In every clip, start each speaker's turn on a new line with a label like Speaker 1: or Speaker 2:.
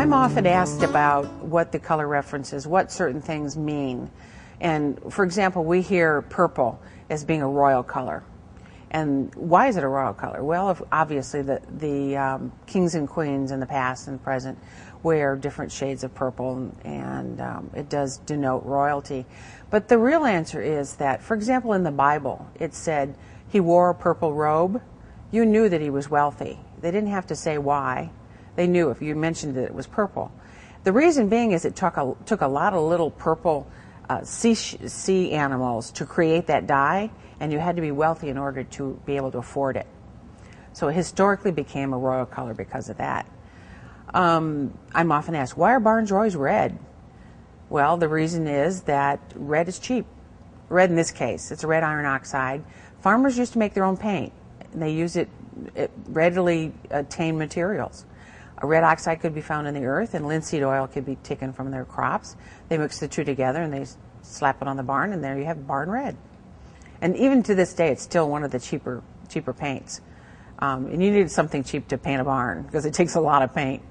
Speaker 1: I'm often asked about what the color reference is, what certain things mean. And for example, we hear purple as being a royal color. And why is it a royal color? Well, obviously the kings and queens in the past and present wear different shades of purple, and it does denote royalty. But the real answer is that, for example, in the Bible, it said he wore a purple robe. You knew that he was wealthy. They didn't have to say why. They knew if you mentioned that it was purple. The reason being is it took a lot of little purple sea animals to create that dye, and you had to be wealthy in order to be able to afford it. So it historically became a royal color because of that. I'm often asked, why are barns always red? Well, the reason is that red is cheap. Red in this case, it's a red iron oxide. Farmers used to make their own paint, and they use it readily attained materials. A red oxide could be found in the earth, and linseed oil could be taken from their crops. They mix the two together and they slap it on the barn, and there you have barn red. And even to this day, it's still one of the cheaper paints. And you need something cheap to paint a barn because it takes a lot of paint.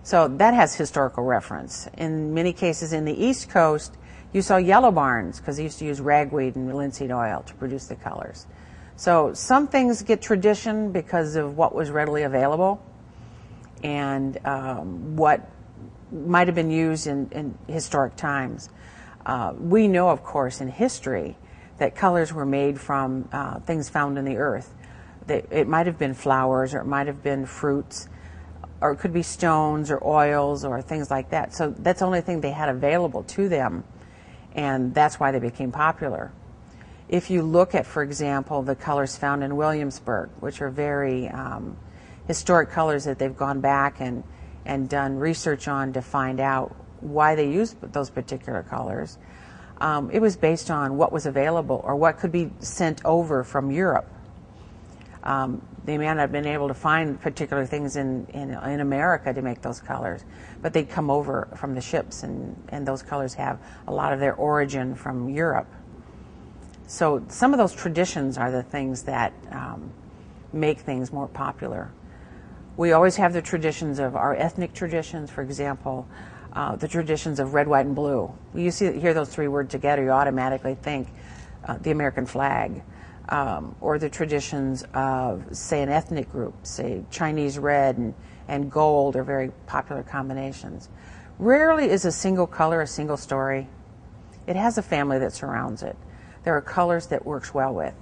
Speaker 1: So that has historical reference. In many cases in the East Coast, you saw yellow barns because they used to use ragweed and linseed oil to produce the colors. So some things get tradition because of what was readily available and what might have been used in historic times. We know, of course, in history that colors were made from things found in the earth. It might have been flowers, or it might have been fruits, or it could be stones or oils or things like that. So that's the only thing they had available to them, and that's why they became popular. If you look at, for example, the colors found in Williamsburg, which are very historic colors that they've gone back and done research on to find out why they used those particular colors, it was based on what was available or what could be sent over from Europe. They may not have been able to find particular things in America to make those colors, but they'd come over from the ships, and those colors have a lot of their origin from Europe. So some of those traditions are the things that make things more popular. We always have the traditions of our ethnic traditions, for example, the traditions of red, white, and blue. You hear those three words together, you automatically think the American flag. Or the traditions of, say, an ethnic group, say Chinese red and gold are very popular combinations. Rarely is a single color a single story. It has a family that surrounds it. There are colors that works well with.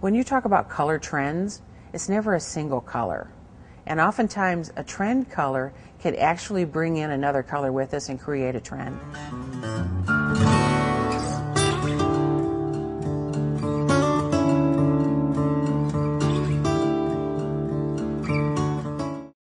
Speaker 1: When you talk about color trends, it's never a single color. And oftentimes a trend color can actually bring in another color with us and create a trend.